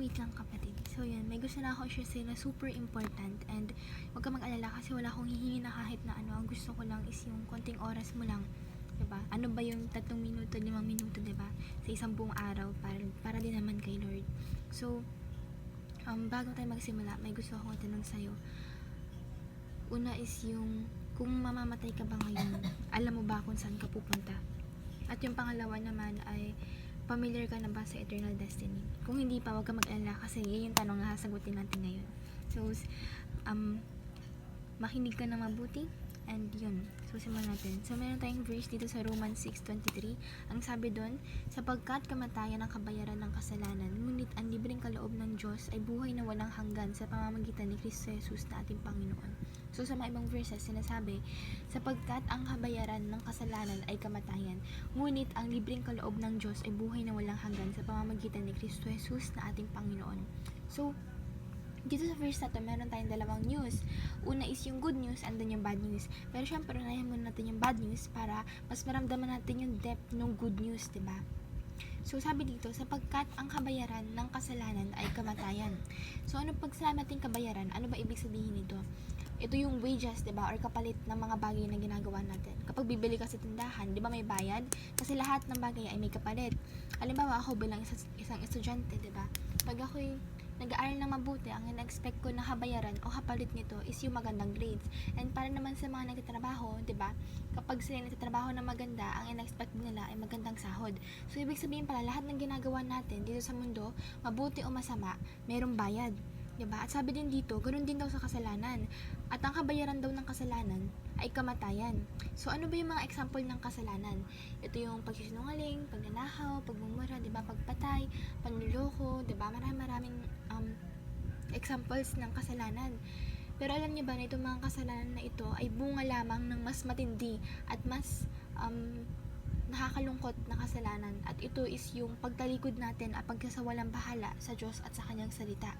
wait lang kapatid. So yun, may gusto na ako share sa'yo na super important and huwag ka mag-alala kasi wala akong hihingi na kahit na ano. Ang gusto ko lang is yung konting oras mo lang. Diba? Ano ba yung 3 minuto, 5 minuto, diba? Sa isang buong araw para din naman kay Lord. So, bago tayo magsimula, may gusto akong tanong sa'yo. Una is yung, kung mamamatay ka ba ngayon, alam mo ba kung saan ka pupunta? At yung pangalawa naman ay, familiar ka na ba sa eternal destiny? Kung hindi pa, huwag ka mag-alala kasi yun yung tanong na sasagutin natin ngayon. So, makinig ka na mabuti and yun. So, simulan natin. So, meron tayong verse dito sa Romans 6:23. Ang sabi doon, sapagkat kamatayan ang kabayaran ng kasalanan, ngunit ang libreng kaloob ng Diyos ay buhay na walang hanggan sa pamamagitan ni Kristo Jesus na ating Panginoon. So, sa mga ibang verses, sinasabi, sapagkat ang kabayaran ng kasalanan ay kamatayan, ngunit ang libreng kaloob ng Diyos ay buhay na walang hanggan sa pamamagitan ni Kristo Jesus na ating Panginoon. So, dito sa verse na to, meron tayong dalawang news. Una is yung good news and then yung bad news. Pero syempre, unahin muna natin yung bad news para mas maramdaman natin yung depth ng good news, diba? So, sabi dito, sapagkat ang kabayaran ng kasalanan ay kamatayan. So, ano pag sinabi natin kabayaran? Ano ba ibig sabihin nito? Ito yung wages, diba? Or kapalit ng mga bagay na ginagawa natin. Kapag bibili ka sa tindahan, diba may bayad? Kasi lahat ng bagay ay may kapalit. Halimbawa, ako bilang isang estudyante, diba? Pag ako'y nag-aaral ng mabuti, ang ina-expect ko na kabayaran o kapalit nito is yung magandang grades. And para naman sa mga nagtatrabaho, 'di ba? Kapag sila nagtatrabaho na maganda, ang ina-expect nila ay magandang sahod. So ibig sabihin pala lahat ng ginagawa natin dito sa mundo, mabuti o masama, mayroong bayad. 'Di ba? At sabi din dito, ganoon din daw sa kasalanan. At ang kabayaran daw ng kasalanan ay kamatayan. So ano ba yung mga example ng kasalanan? Ito yung pagsisinungaling, pagnanakaw, pagmumura, 'di ba? Pagpatay, panluloko, 'di ba? Maraming examples ng kasalanan. Pero alam niyo ba na itong mga kasalanan na ito ay bunga lamang ng mas matindi at mas nakakalungkot na kasalanan, at ito is yung pagtalikod natin at pagkasawalang bahala sa Diyos at sa kanyang salita.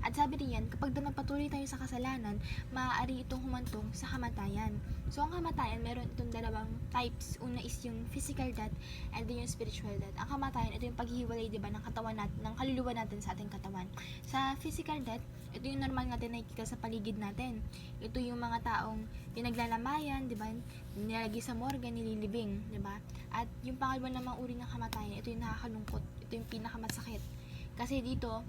At sabi riyan, kapag patuloy tayo sa kasalanan, maaari itong humantong sa kamatayan. So ang kamatayan, meron itong dalawang types. Una is yung physical death and then yung spiritual death. Ang kamatayan, ito yung paghihiwalay, diba, ng katawan natin, ng kaluluwa natin sa ating katawan. Sa physical death, ito yung normal natin nakikita sa paligid natin. Ito yung mga taong pinaglalamayan, diba, nilalagay sa morgue, nililibing, diba? At yung pangalawa namang uri ng kamatayan, ito yung nakakalungkot, ito yung pinakamasakit. Kasi dito,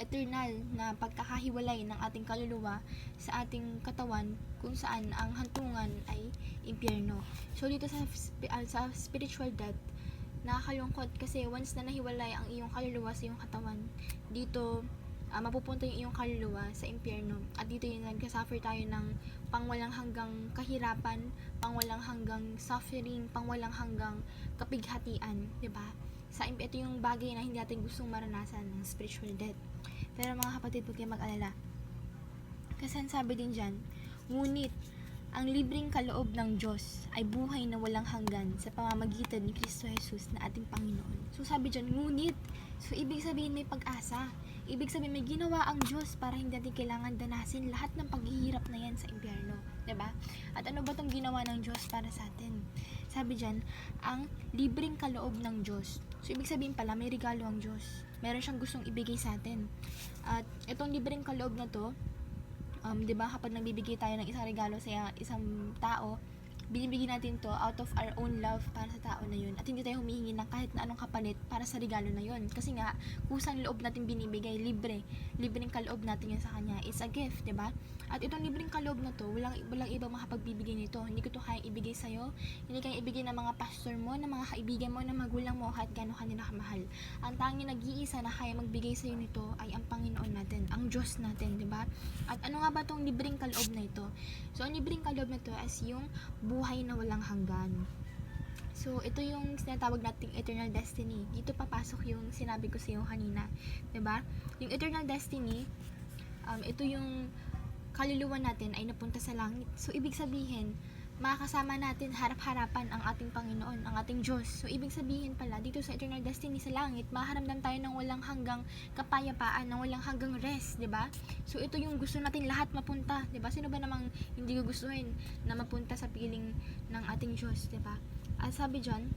eternal na pagkakahiwalay ng ating kaluluwa sa ating katawan, kung saan ang hantungan ay impyerno. So dito sa spiritual death, nakakalungkot kasi once na nahiwalay ang iyong kaluluwa sa iyong katawan, dito mapupunta yung iyong kaluluwa sa impyerno. At dito yung nagkasuffer tayo ng pangwalang hanggang kahirapan, pangwalang hanggang suffering, pangwalang hanggang kapighatian, 'di ba? Ito yung bagay na hindi natin gustong maranasan ng spiritual death. Pero mga kapatid, huwag kayong mag-alala. Kasi sabi din dyan, ngunit ang libreng kaloob ng Diyos ay buhay na walang hanggan sa pamamagitan ni Kristo Jesus na ating Panginoon. So sabi dyan, ngunit. So ibig sabihin may pag-asa. Ibig sabihin may ginawa ang Diyos para hindi natin kailangan danasin lahat ng paghihirap na yan sa impyerno. 'Di ba? At ano ba itong ginawa ng Diyos para sa atin? Sabi dyan, ang libreng kaloob ng Diyos. So ibig sabihin pala may regalo ang Diyos. Meron siyang gustong ibigay sa atin. At itong libreng kaloob na to, 'di ba, kapag nagbibigay tayo ng isang regalo sa isang tao, binibigyan natin to out of our own love para sa tao na yun, at hindi tayo humihingi ng kahit na anong kapalit para sa regalo na yun, kasi nga kusang loob natin binibigay, libreng kaloob natin yun sa kanya. It's a gift, 'di ba? At itong libreng kaloob na to, walang ibang makapagbibigay nito. Hindi ko to kayang ibigay sa'yo, hindi kayang ibigay ng mga pastor mo, ng mga kaibigan mo, ng magulang mo, kahit gaano kanila kamahal. Ang tanging nag-iisa na kaya magbigay sa'yo nito ay ang Panginoon natin, ang Diyos natin, 'di ba? At ano nga ba tong libreng kaloob na ito? So ang libreng kaloob na to as yung buhay na walang hanggan. So, ito yung sinatawag nating eternal destiny. Dito papasok yung sinabi ko sa iyo kanina. 'Di ba? Yung eternal destiny, ito yung kaluluwa natin ay napunta sa langit. So, ibig sabihin, makakasama natin harap-harapan ang ating Panginoon, ang ating Diyos. So, ibig sabihin pala, dito sa eternal destiny sa langit, maharamdam tayo ng walang hanggang kapayapaan, ng walang hanggang rest, 'di ba? So, ito yung gusto natin lahat mapunta, 'di ba? Sino ba namang hindi gugustuhin na mapunta sa piling ng ating Diyos, 'di ba? At sabi diyan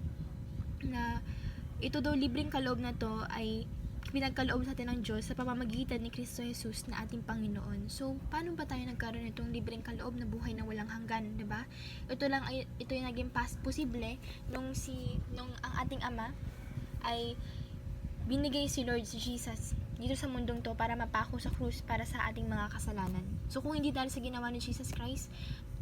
na ito daw libreng kaloob na to ay pinagkaloob sa atin ng Diyos sa pamamagitan ni Kristo Jesus na ating Panginoon. So, paano ba tayo nagkaroon nitong libreng kaloob na buhay na walang hanggan, 'di ba? Ito yung naging posible nung ang ating Ama ay binigay si Lord Jesus dito sa mundong to para mapako sa krus para sa ating mga kasalanan. So, kung hindi dahil sa ginawa ni Jesus Christ,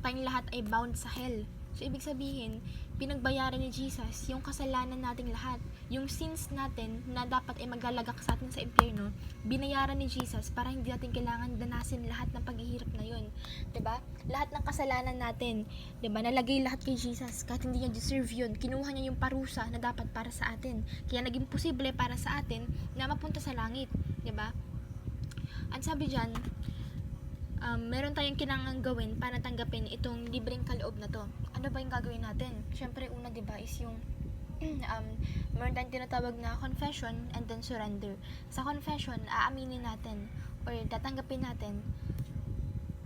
tayong lahat ay bound sa hell. So, ibig sabihin, pinagbayaran ni Jesus yung kasalanan nating lahat. Yung sins natin na dapat ay maglalagak sa atin sa impyerno, binayaran ni Jesus para hindi natin kailangan danasin lahat ng paghihirap na yun. 'Di ba? Lahat ng kasalanan natin, 'di ba? Nalagay lahat kay Jesus kahit hindi niya deserve yun. Kinuha niya yung parusa na dapat para sa atin. Kaya naging posible para sa atin na mapunta sa langit. 'Di ba? At sabi diyan, meron tayong kailangan gawin para tanggapin itong libreng kaloob na to. Ano ba yung gagawin natin? Syempre, una, diba, is yung meron tayong tinatawag na confession and then surrender. Sa confession, aaminin natin or tatanggapin natin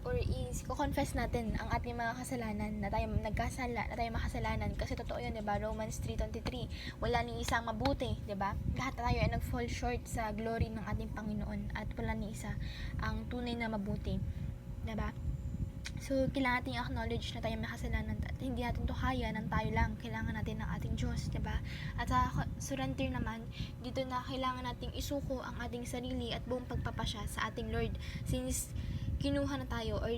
or i-confess natin ang ating mga kasalanan na tayo makasalanan kasi totoo yun, diba? Romans 3:23, wala ni isang mabuti, diba? Lahat tayo ay nag-fall short sa glory ng ating Panginoon at wala ni isa ang tunay na mabuti, diba? So, kailangan natin acknowledge na tayo makasalanan at hindi natin to kaya ng tayo lang. Kailangan natin ng ating Diyos, diba? At sa surrender naman, dito na kailangan nating isuko ang ating sarili at buong pagpapasya sa ating Lord. Since kinuha na tayo or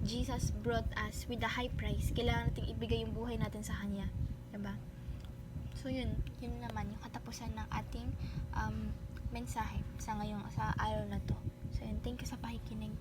Jesus brought us with a high price, kailangan nating ibigay yung buhay natin sa Kanya, diba? So, yun naman yung katapusan ng ating mensahe sa araw na to. So, yun, thank you sa pakikinig.